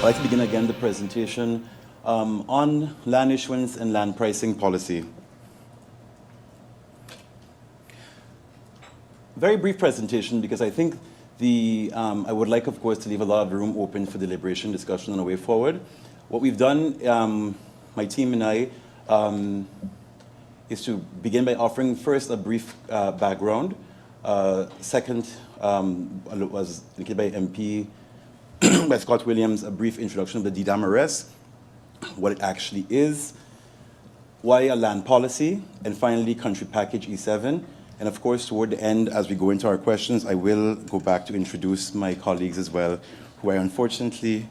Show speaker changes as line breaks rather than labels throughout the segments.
like to begin again the presentation on land issuance and land pricing policy. Very brief presentation because I think I would like, of course, to leave a lot of room open for deliberation, discussion, and a way forward. What we've done, my team and I, is to begin by offering first a brief background. Second, was indicated by MP, by Scott Williams, a brief introduction of the DDAM arrest, what it actually is, why a land policy, and finally, country package E7. And of course, toward the end, as we go into our questions, I will go back to introduce my colleagues as well, who I unfortunately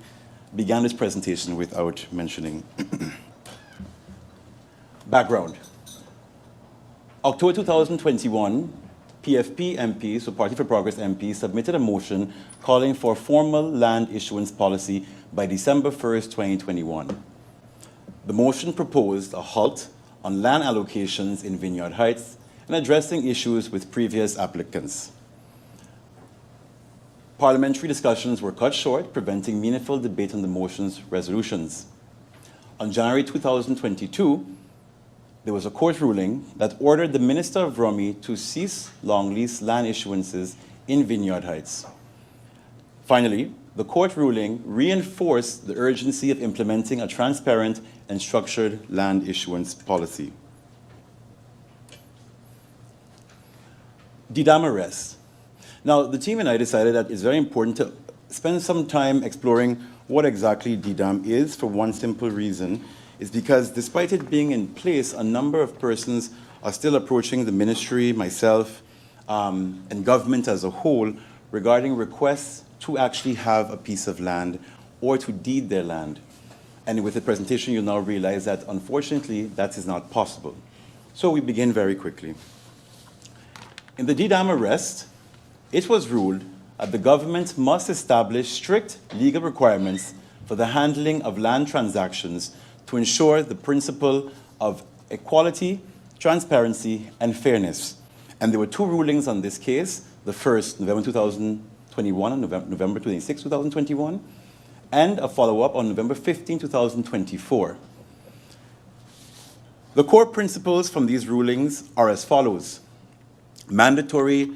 began this presentation without mentioning. Background. October 2021, PFP MP, so Party for Progress MP, submitted a motion calling for formal land issuance policy by December 1st, 2021. The motion proposed a halt on land allocations in Vineyard Heights and addressing issues with previous applicants. Parliamentary discussions were cut short, preventing meaningful debate on the motion's resolutions. On January 2022, there was a court ruling that ordered the Minister of Rummy to cease long lease land issuances in Vineyard Heights. Finally, the court ruling reinforced the urgency of implementing a transparent and structured land issuance policy. DDAM arrest. Now, the team and I decided that it's very important to spend some time exploring what exactly DDAM is for one simple reason, is because despite it being in place, a number of persons are still approaching the ministry, myself, and government as a whole regarding requests to actually have a piece of land or to deed their land. And with the presentation, you'll now realize that unfortunately, that is not possible. So we begin very quickly. In the DDAM arrest, it was ruled that the government must establish strict legal requirements for the handling of land transactions to ensure the principle of equality, transparency, and fairness. And there were two rulings on this case, the first, November 2021 and November 26, 2021, and a follow-up on November 15, 2024. The core principles from these rulings are as follows. Mandatory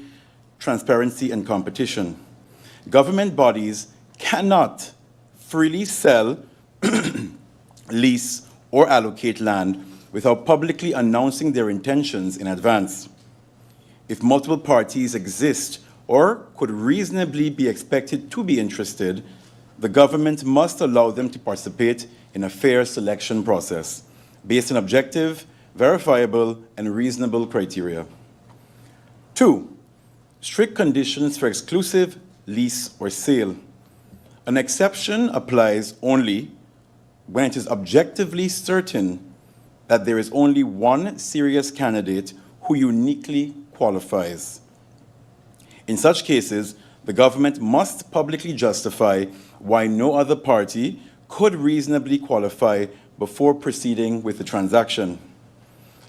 transparency and competition. Government bodies cannot freely sell, lease, or allocate land without publicly announcing their intentions in advance. If multiple parties exist or could reasonably be expected to be interested, the government must allow them to participate in a fair selection process based on objective, verifiable, and reasonable criteria. 2, strict conditions for exclusive lease or sale. An exception applies only when it is objectively certain that there is only one serious candidate who uniquely qualifies. In such cases, the government must publicly justify why no other party could reasonably qualify before proceeding with the transaction.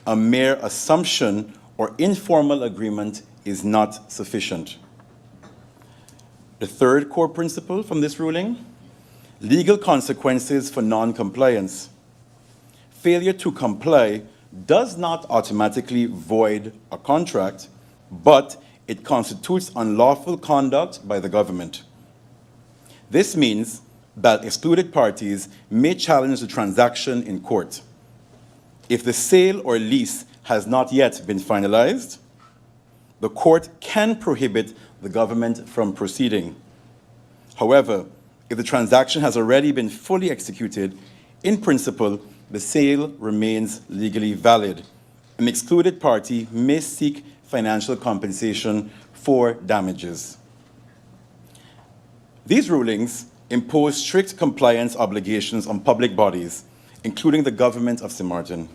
A mere assumption or informal agreement is not sufficient. The third core principle from this ruling, legal consequences for non-compliance. Failure to comply does not automatically void a contract, but it constitutes unlawful conduct by the government. This means that excluded parties may challenge the transaction in court. If the sale or lease has not yet been finalized, the court can prohibit the government from proceeding. However, if the transaction has already been fully executed, in principle, the sale remains legally valid. An excluded party may seek financial compensation for damages. These rulings impose strict compliance obligations on public bodies, including the government of St. Martin,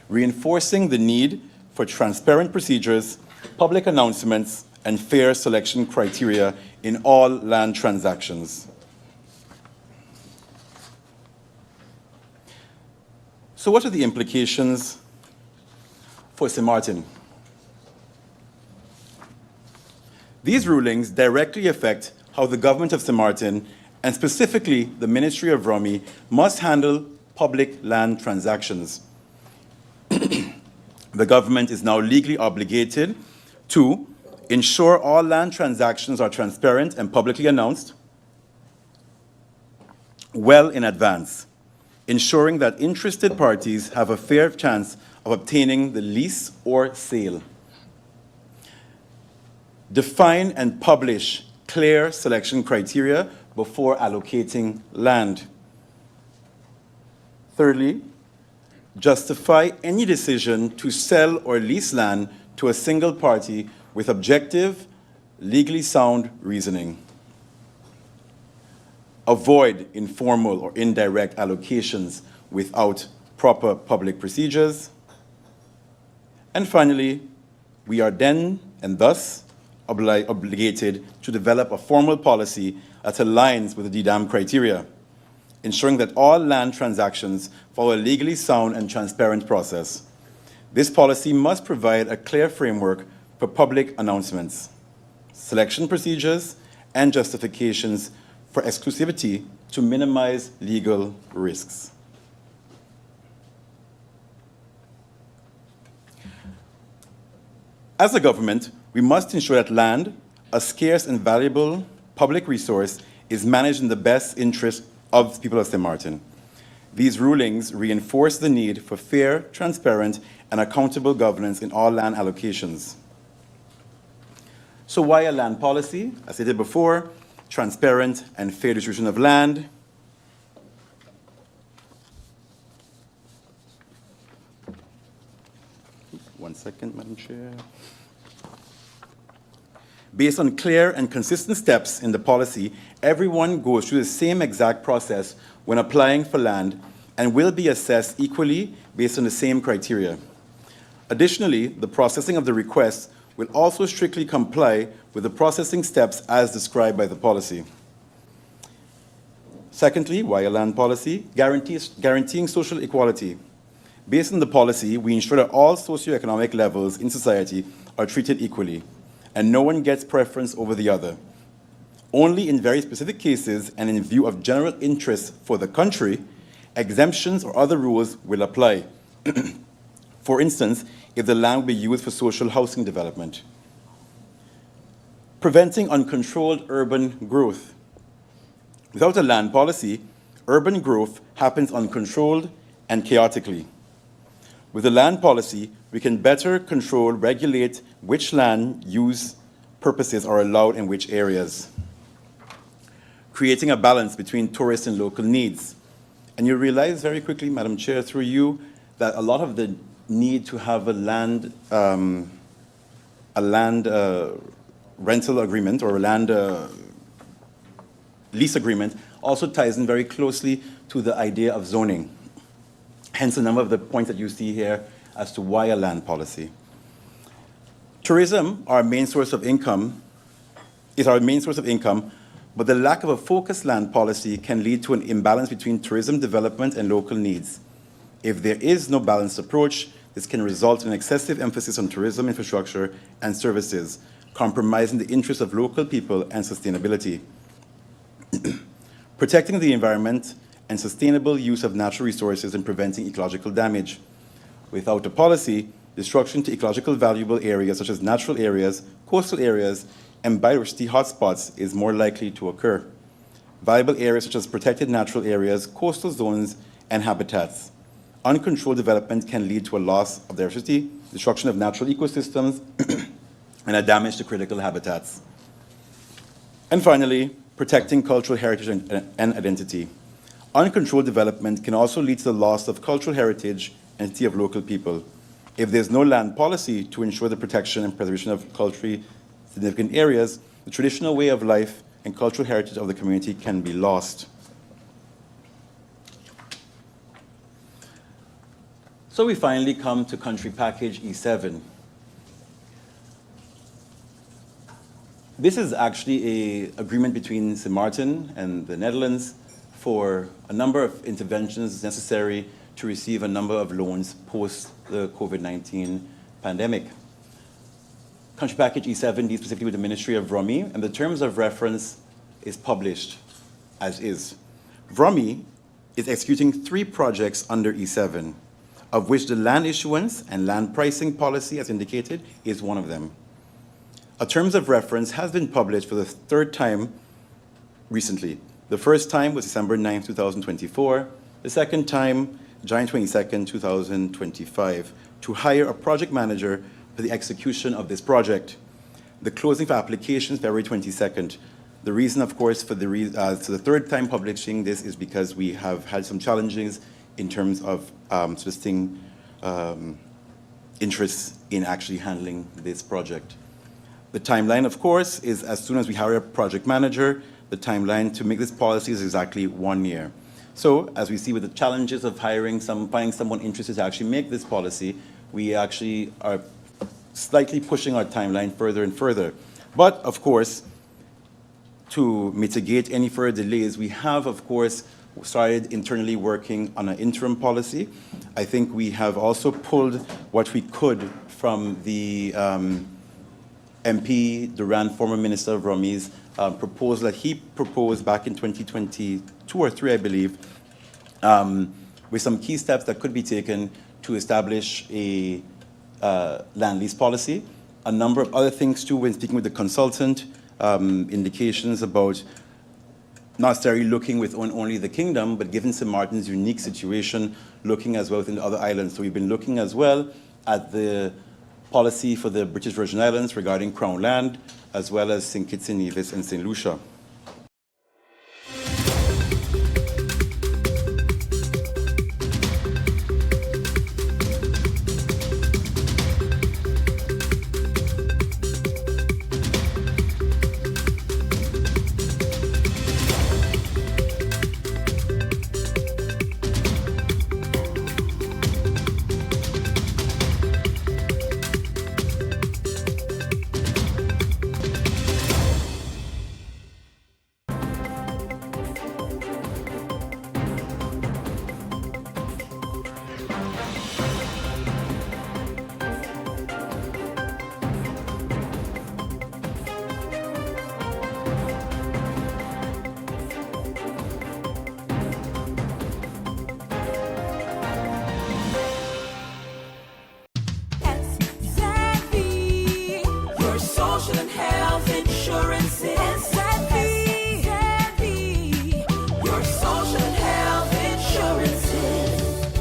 reinforcing the need for transparent procedures, public announcements, and fair selection criteria in all land transactions. So what are the implications for St. Martin? These rulings directly affect how the government of St. Martin and specifically the Ministry of Rumi, must handle public land transactions. The government is now legally obligated to ensure all land transactions are transparent and publicly announced well in advance, ensuring that interested parties have a fair chance of obtaining the lease or sale. Define and publish clear selection criteria before allocating land. Thirdly, justify any decision to sell or lease land to a single party with objective, legally sound reasoning. Avoid informal or indirect allocations without proper public procedures. And finally, we are then and thus obligated to develop a formal policy that aligns with the DDAM criteria, ensuring that all land transactions follow a legally sound and transparent process. This policy must provide a clear framework for public announcements, selection procedures, and justifications for exclusivity to minimize legal risks. As a government, we must ensure that land, a scarce and valuable public resource, is managed in the best interest of the people of St. Martin. These rulings reinforce the need for fair, transparent, and accountable governance in all land allocations. So why a land policy? As I said before, transparent and fair distribution of land. One second, Madam Chair. Based on clear and consistent steps in the policy, everyone goes through the same exact process when applying for land and will be assessed equally based on the same criteria. Additionally, the processing of the request will also strictly comply with the processing steps as described by the policy. Secondly, why a land policy? Guaranteeing social equality. Based on the policy, we ensure that all socioeconomic levels in society are treated equally, and no one gets preference over the other. Only in very specific cases and in view of general interests for the country, exemptions or other rules will apply. For instance, if the land will be used for social housing development. Preventing uncontrolled urban growth. Without a land policy, urban growth happens uncontrolled and chaotically. With a land policy, we can better control, regulate which land use purposes are allowed in which areas. Creating a balance between tourist and local needs. And you realize very quickly, Madam Chair, through you, that a lot of the need to have a land rental agreement or a land lease agreement also ties in very closely to the idea of zoning. Hence a number of the points that you see here as to why a land policy. Tourism, our main source of income, but the lack of a focused land policy can lead to an imbalance between tourism development and local needs. If there is no balanced approach, this can result in excessive emphasis on tourism infrastructure and services, compromising the interests of local people and sustainability. Protecting the environment and sustainable use of natural resources and preventing ecological damage. Without a policy, destruction to ecological valuable areas such as natural areas, coastal areas, and biodiversity hotspots is more likely to occur. Valuable areas such as protected natural areas, coastal zones, and habitats. Uncontrolled development can lead to a loss of diversity, destruction of natural ecosystems, and a damage to critical habitats. And finally, protecting cultural heritage and identity. Uncontrolled development can also lead to the loss of cultural heritage and identity of local people. If there's no land policy to ensure the protection and preservation of culturally significant areas, the traditional way of life and cultural heritage of the community can be lost. So we finally come to Country Package E7. This is actually an agreement between St. Martin and the Netherlands for a number of interventions necessary to receive a number of loans post the COVID-19 pandemic. Country Package E7 deals specifically with the Ministry of Rumi, and the terms of reference is published as is. VROMI is executing 3 projects under E7, of which the land issuance and land pricing policy, as indicated, is one of them. A terms of reference has been published for the 3rd time recently. The first time was December 9, 2024. The second time, January 22, 2025, to hire a project manager for the execution of this project. The closing for applications, February 22nd. The reason, of course, for the 3rd time publishing this is because we have had some challenges in terms of soliciting interests in actually handling this project. The timeline, of course, is as soon as we hire a project manager, the timeline to make this policy is exactly 1 year. So, as we see with the challenges of finding someone interested to actually make this policy, we actually are slightly pushing our timeline further and further. But, of course, to mitigate any further delays, we have, of course, started internally working on an interim policy. I think we have also pulled what we could from the MP Duran, former Minister of Romi's proposal that he proposed back in 2022 or 3, I believe, with some key steps that could be taken to establish a land lease policy. A number of other things too, when speaking with the consultant, indications about not necessarily looking within only the kingdom, but given St. Martin's unique situation, looking as well within the other islands. So we've been looking as well at the policy for the British Virgin Islands regarding Crown land, as well as St. Kitts and Nevis and St. Lucia.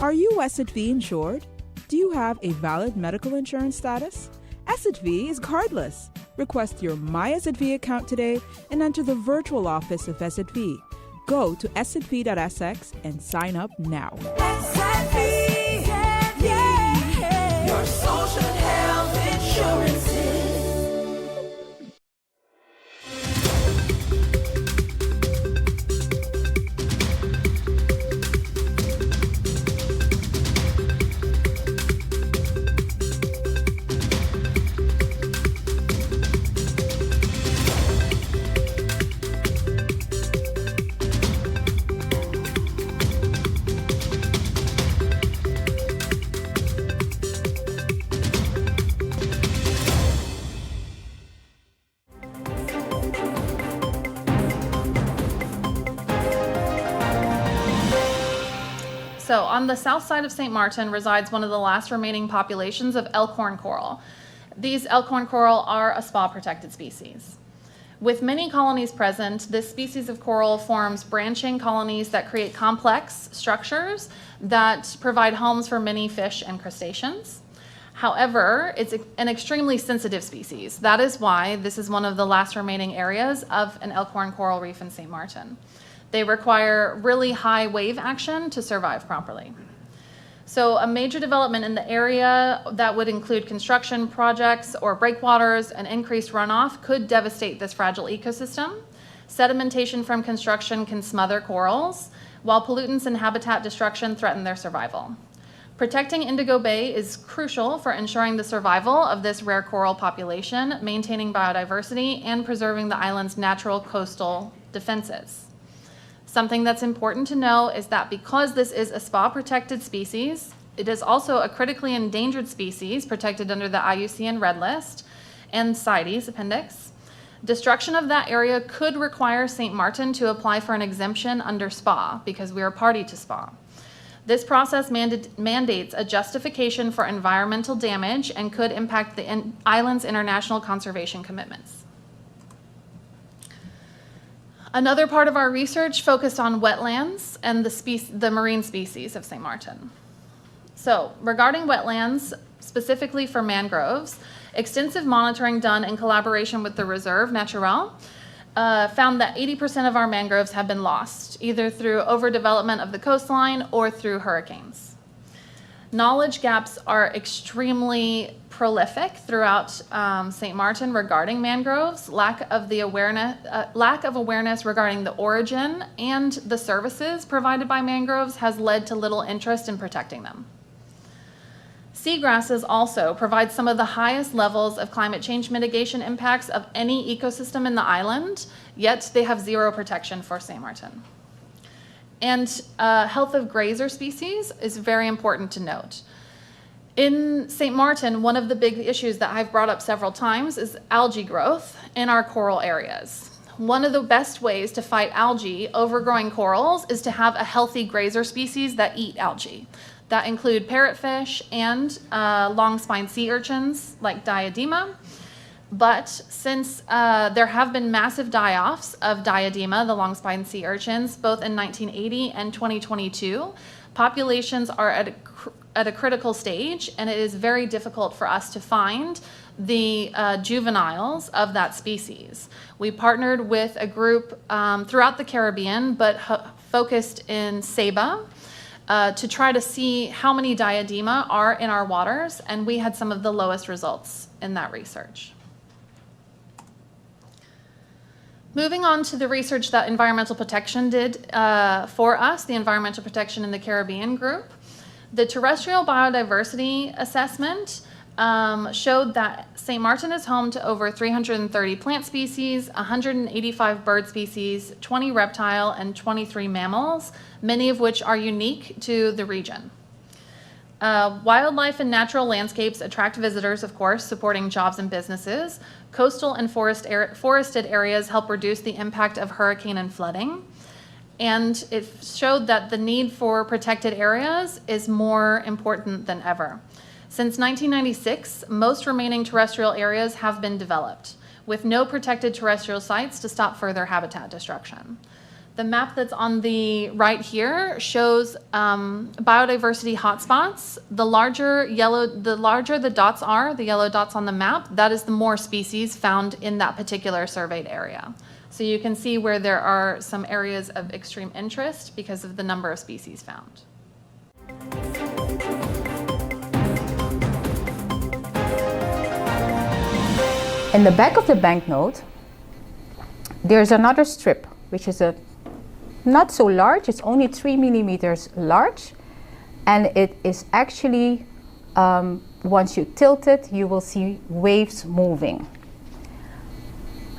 Are you SXM insured? Do you have a valid medical insurance status? SXM is cardless. Request your My SXM account today and enter the virtual office of SXM. Go to sxv.sx and sign up now.
SXM, yeah. Your social health insurances.
So on the south side of St. Martin resides one of the last remaining populations of elkhorn coral. These elkhorn coral are a SPA-protected species. With many colonies present, this species of coral forms branching colonies that create complex structures that provide homes for many fish and crustaceans. However, it's an extremely sensitive species. That is why this is one of the last remaining areas of an elkhorn coral reef in St. Martin. They require really high wave action to survive properly. So a major development in the area that would include construction projects or breakwaters and increased runoff could devastate this fragile ecosystem. Sedimentation from construction can smother corals, while pollutants and habitat destruction threaten their survival. Protecting Indigo Bay is crucial for ensuring the survival of this rare coral population, maintaining biodiversity, and preserving the island's natural coastal defenses. Something that's important to know is that because this is a SPA-protected species, it is also a critically endangered species protected under the IUCN Red List and CITES Appendix. Destruction of that area could require St. Martin to apply for an exemption under SPA because we are party to SPA. This process mandates a justification for environmental damage and could impact the island's international conservation commitments. Another part of our research focused on wetlands and the marine species of St. Martin. So, regarding wetlands, specifically for mangroves, extensive monitoring done in collaboration with the Reserve Naturel found that 80% of our mangroves have been lost, either through overdevelopment of the coastline or through hurricanes. Knowledge gaps are extremely prolific throughout St. Martin regarding mangroves. Lack of awareness regarding the origin and the services provided by mangroves has led to little interest in protecting them. Seagrasses also provide some of the highest levels of climate change mitigation impacts of any ecosystem in the island, yet they have zero protection for St. Martin. And health of grazer species is very important to note. In St. Martin, one of the big issues that I've brought up several times is algae growth in our coral areas. One of the best ways to fight algae overgrowing corals is to have a healthy grazer species that eat algae. That include parrotfish and long-spine sea urchins like diadema. But since there have been massive die-offs of diadema, the long-spine sea urchins, both in 1980 and 2022, populations are at a critical stage, and it is very difficult for us to find the juveniles of that species. We partnered with a group throughout the Caribbean, but focused in Saba, to try to see how many diadema are in our waters, and we had some of the lowest results in that research. Moving on to the research that Environmental Protection did for us, the Environmental Protection in the Caribbean group. The terrestrial biodiversity assessment showed that St. Martin is home to over 330 plant species, 185 bird species, 20 reptile, and 23 mammals, many of which are unique to the region. Wildlife and natural landscapes attract visitors, of course, supporting jobs and businesses. Coastal and forested areas help reduce the impact of hurricane and flooding. And it showed that the need for protected areas is more important than ever. Since 1996, most remaining terrestrial areas have been developed, with no protected terrestrial sites to stop further habitat destruction. The map that's on the right here shows biodiversity hotspots. The larger the dots are, the yellow dots on the map, that is the more species found in that particular surveyed area. So you can see where there are some areas of extreme interest because of the number of species found.
In the back of the banknote, there's another strip, which is not so large. It's only 3 millimeters large, and it is actually, once you tilt it, you will see waves moving.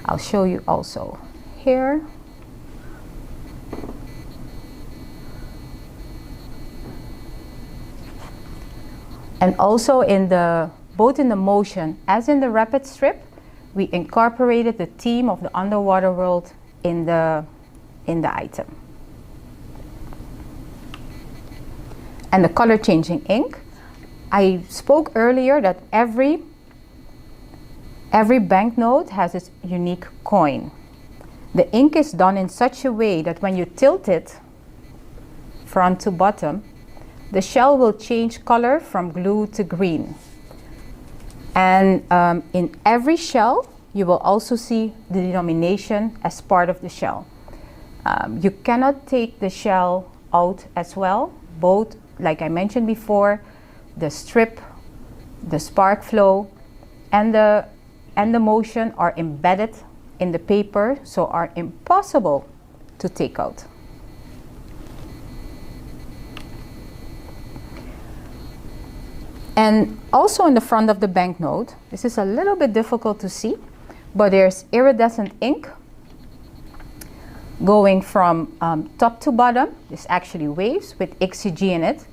I'll show you also here. And also both in the motion as in the rapid strip, we incorporated the theme of the underwater world in the item. And the color changing ink. I spoke earlier that every banknote has its unique coin. The ink is done in such a way that when you tilt it front to bottom, the shell will change color from blue to green. And in every shell, you will also see the denomination as part of the shell. You cannot take the shell out as well. Both, like I mentioned before, the strip, the spark flow, and the motion are embedded in the paper, so are impossible to take out. And also in the front of the banknote, this is a little bit difficult to see, but there's iridescent ink going from top to bottom. It's actually waves with XCG in it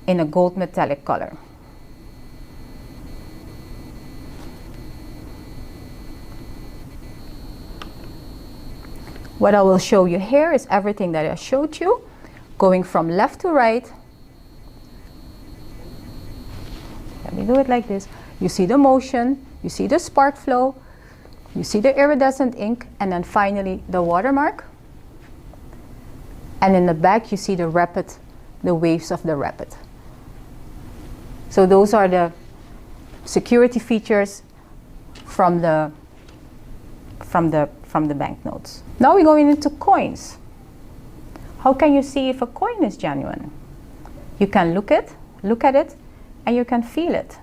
in a gold metallic color. What I will show you here is everything that I showed you, going from left to right. Let me do it like this. You see the motion, you see the spark flow, you see the iridescent ink, and then finally the watermark. And in the back you see the waves of the rapid. So those are the security features from the banknotes. Now we're going into coins. How can you see if a coin is genuine? You can look at it, and you can feel it.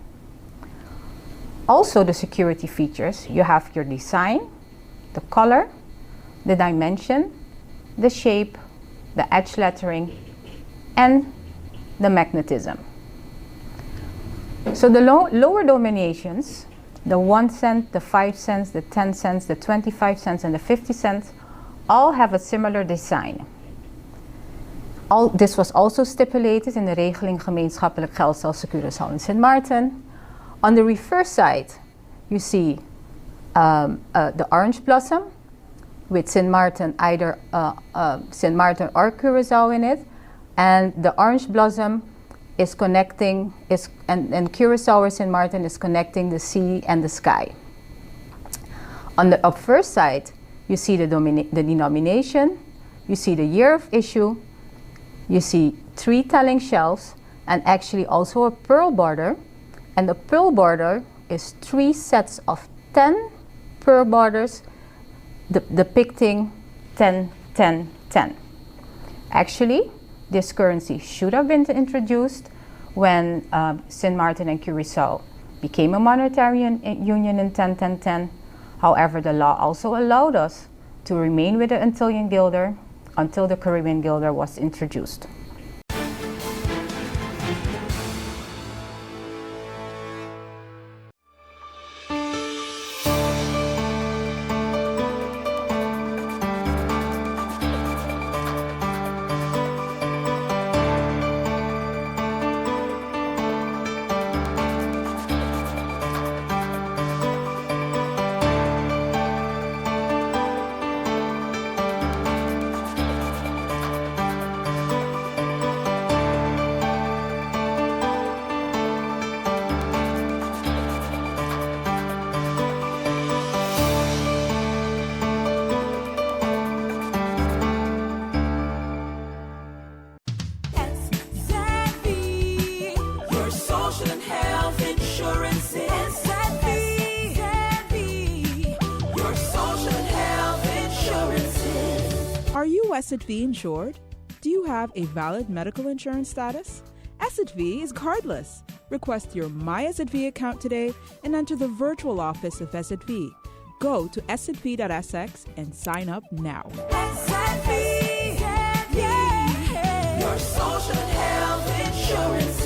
Also, the security features, you have your design, the color, the dimension, the shape, the edge lettering, and the magnetism. So the lower denominations, the 1 cent, the 5 cents, the 10 cents, the 25 cents, and the 50 cents, all have a similar design. This was also stipulated in de regeling gemeenschappelijk geldstelsel Curaçao en Sint Maarten. On the reverse side, you see the orange blossom with Sint Maarten, either Sint Maarten or Curaçao in it, and the orange blossom is connecting, and Curaçao or Sint Maarten is connecting the sea and the sky. On the obverse side, you see the denomination, you see the year of issue, you see 3 telling shelves, and actually also a pearl border. And the pearl border is 3 sets of 10 pearl borders depicting 10, 10, 10. Actually, this currency should have been introduced when Sint Maarten and Curaçao became a monetary union in 10, 10, 10. However, the law also allowed us to remain with the Antillean guilder until the Caribbean guilder was introduced.
SXM, your social and health insurance. SXM, your social and health insurances.
Are you SXV insured? Do you have a valid medical insurance status? SXV is cardless. Request your My SXV account today and enter the virtual office of SXV. Go to sxv.sx and sign up now.
SXM, yeah, your social and health insurances.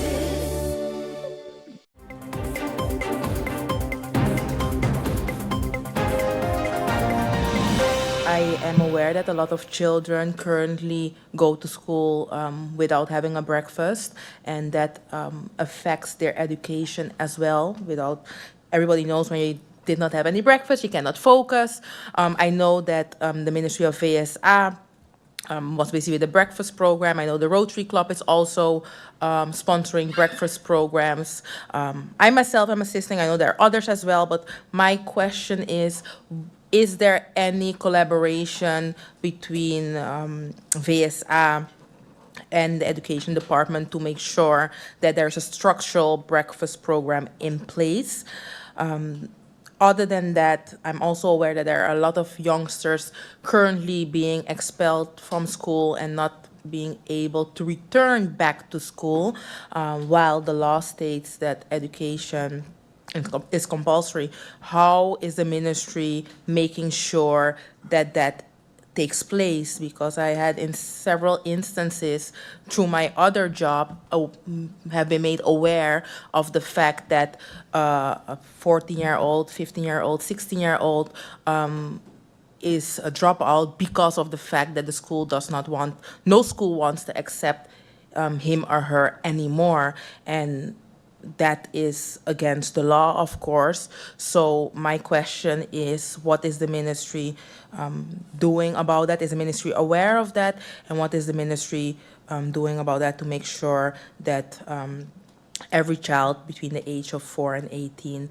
I am aware that a lot of children currently go to school without having a breakfast, and that affects their education as well. Everybody knows when you did not have any breakfast, you cannot focus. I know that the Ministry of VSA was busy with the breakfast program. I know the Rotary Club is also sponsoring breakfast programs. I myself am assisting. I know there are others as well, but my question is there any collaboration between VSA and the Education Department to make sure that there's a structural breakfast program in place? Other than that, I'm also aware that there are a lot of youngsters currently being expelled from school and not being able to return back to school, while the law states that education is compulsory. How is the ministry making sure that that takes place? Because I had in several instances through my other job have been made aware of the fact that a 14-year-old, 15-year-old, 16-year-old is a dropout because of the fact that the school no school wants to accept him or her anymore. And that is against the law, of course. So my question is, what is the ministry doing about that? Is the ministry aware of that? And what is the ministry doing about that to make sure that every child between the age of 4 and 18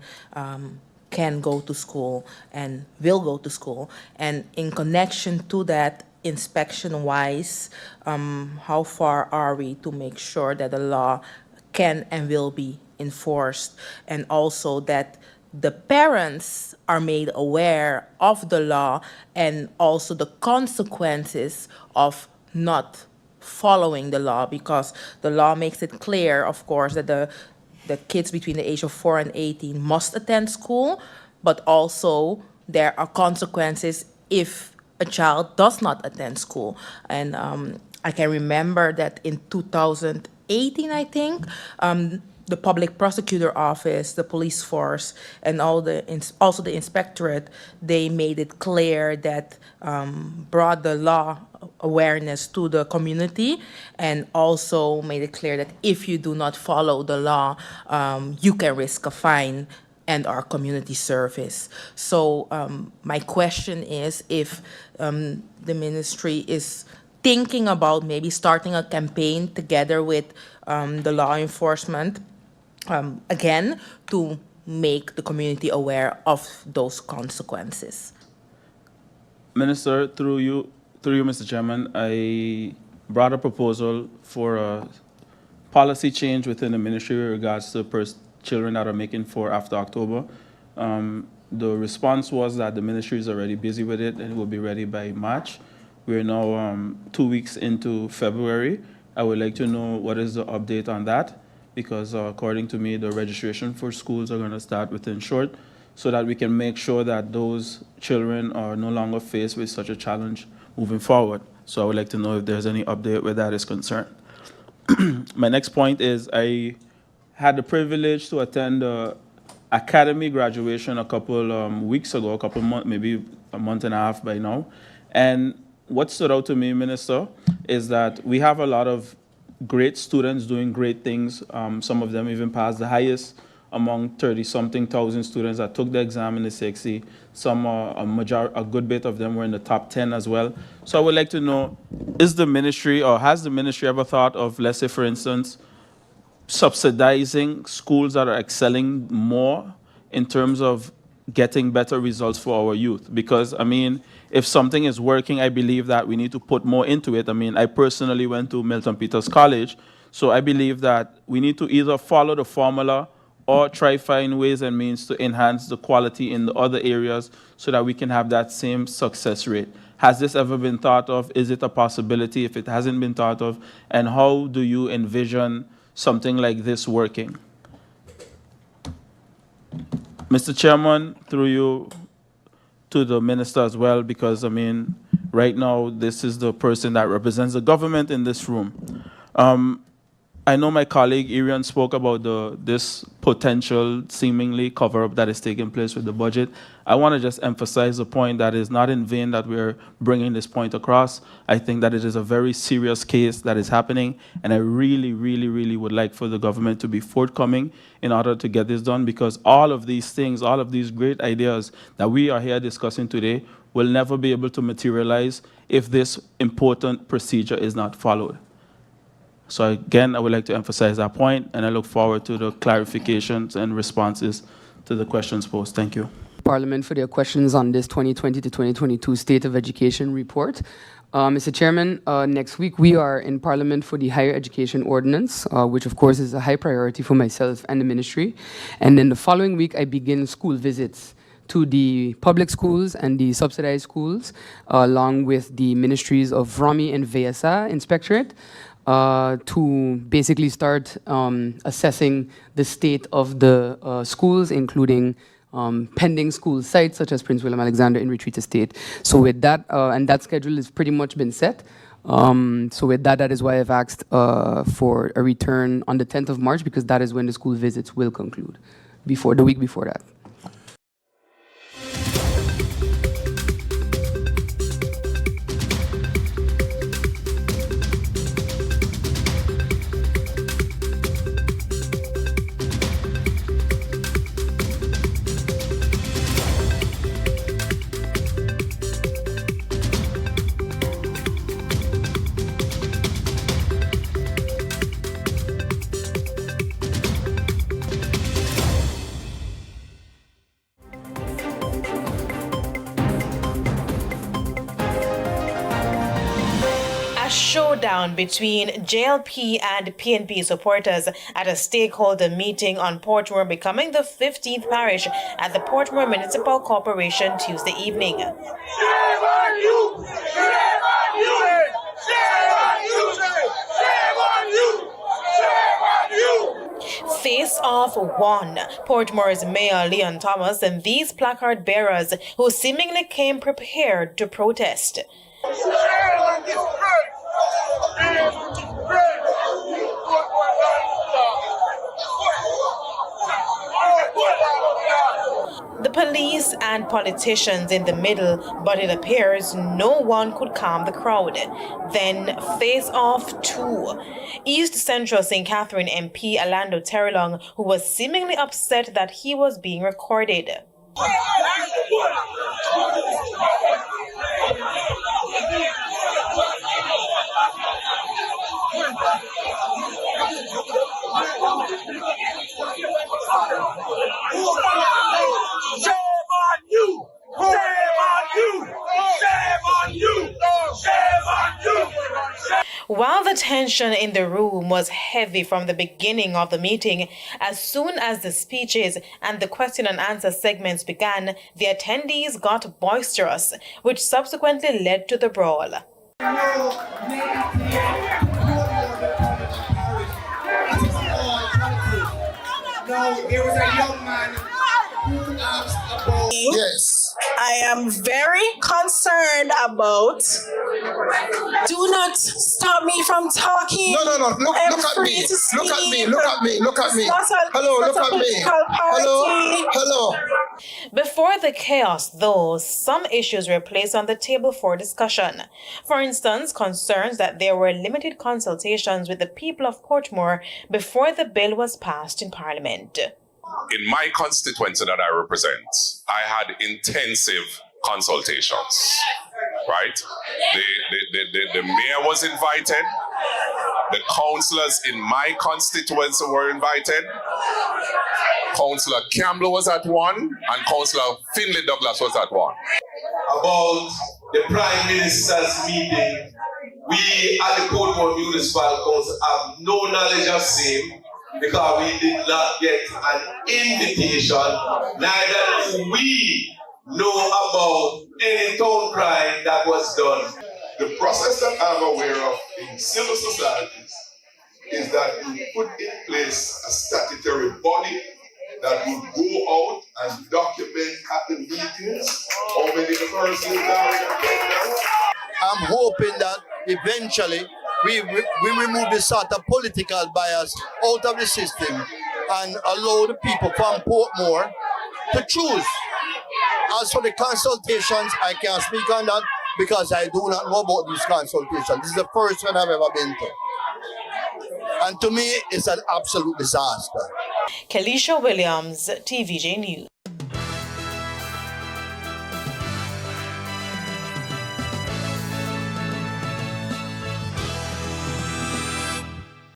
can go to school and will go to school? And in connection to that, inspection-wise, how far are we to make sure that the law can and will be enforced, and also that the parents are made aware of the law and also the consequences of not following the law, because the law makes it clear, of course, that the kids between the age of 4 and 18 must attend school, but also there are consequences if a child does not attend school. And I can remember that in 2018, I think, the public prosecutor office, the police force, and also the inspectorate, they made it clear that brought the law awareness to the community, and also made it clear that if you do not follow the law, you can risk a fine and our community service. So my question is if the ministry is thinking about maybe starting a campaign together with the law enforcement, again, to make the community aware of those consequences.
Minister, through you, Mr. Chairman, I brought a proposal for a policy change within the ministry with regards to children that are making 4 after October. The response was that the ministry is already busy with it and it will be ready by March. We're now 2 weeks into February. I would like to know what is the update on that, because according to me, the registration for schools are going to start within short, so that we can make sure that those children are no longer faced with such a challenge moving forward. So I would like to know if there's any update where that is concerned. My next point is I had the privilege to attend the academy graduation a couple weeks ago, maybe a month and a half by now. And what stood out to me, Minister, is that we have a lot of great students doing great things. Some of them even passed the highest among 30-something thousand students that took the exam in the SXC. Some, a good bit of them were in the top 10 as well. So I would like to know, is the ministry, or has the ministry ever thought of, let's say, for instance, subsidizing schools that are excelling more in terms of getting better results for our youth? Because, I mean, if something is working, I believe that we need to put more into it. I mean, I personally went to Milton Peters College, so I believe that we need to either follow the formula or try find ways and means to enhance the quality in the other areas so that we can have that same success rate. Has this ever been thought of? Is it a possibility if it hasn't been thought of? And how do you envision something like this working? Mr. Chairman, through you to the minister as well, because, I mean, right now, this is the person that represents the government in this room. I know my colleague Irian spoke about this potential seemingly cover-up that is taking place with the budget. I want to just emphasize the point that it's not in vain that we're bringing this point across. I think that it is a very serious case that is happening, and I really, really, really would like for the government to be forthcoming in order to get this done, because all of these things, all of these great ideas that we are here discussing today will never be able to materialize if this important procedure is not followed. So again, I would like to emphasize that point, and I look forward to the clarifications and responses to the questions posed. Thank you.
Parliament for their questions on this 2020 to 2022 State of Education report. Mr. Chairman, next week we are in Parliament for the Higher Education Ordinance, which of course is a high priority for myself and the ministry. And then the following week I begin school visits to the public schools and the subsidized schools, along with the ministries of VROMI and VESA Inspectorate, to basically start assessing the state of the schools, including pending school sites such as Prince William Alexander in Retreat Estate. So with that, and that schedule has pretty much been set. So with that, that is why I've asked for a return on the 10th of March, because that is when the school visits will conclude, the week before that.
showdown between JLP and PNP supporters at a stakeholder meeting on Portmore becoming the 15th parish at the Portmore Municipal Corporation Tuesday evening.
Shame on you! Shame on you! Shame on you! Shame on you! Shame on you!
Face Off won. Portmore's Mayor Leon Thomas and these placard bearers who seemingly came prepared to protest. The police and politicians in the middle, but it appears no one could calm the crowd. Then Face Off 2. East Central St. Catherine MP Orlando Terrelong, who was seemingly upset that he was being recorded. While the tension in the room was heavy from the beginning of the meeting, as soon as the speeches and the question and answer segments began, the attendees got boisterous, which subsequently led to the brawl.
No, there was a young man who asked about. Yes.
I am very concerned about. Do not stop me from talking.
No. Look at me. Look at me. Look at me. Look at me. Hello. Look at me. Hello.
Before the chaos, though, some issues were placed on the table for discussion. For instance, concerns that there were limited consultations with the people of Portmore before the bill was passed in Parliament.
In my constituency that I represent, I had intensive consultations, right? The mayor was invited, the councillors in my constituency were invited, Councillor Campbell was at one, and Councillor Finlay Douglas was at one.
About the Prime Minister's meeting, we at the Portmore Municipal Council have no knowledge of same, because we did not get an invitation, neither do we know about any town crime that was done.
The process that I'm aware of in civil societies is that you put in place a statutory body that would go out and document at the meetings how many persons are.
I'm hoping that eventually we remove this sort of political bias out of the system and allow the people from Portmore to choose. As for the consultations, I can't speak on that because I do not know about these consultations. This is the first one I've ever been to. And to me, it's an absolute disaster.
Kelisha Williams, TVJ News.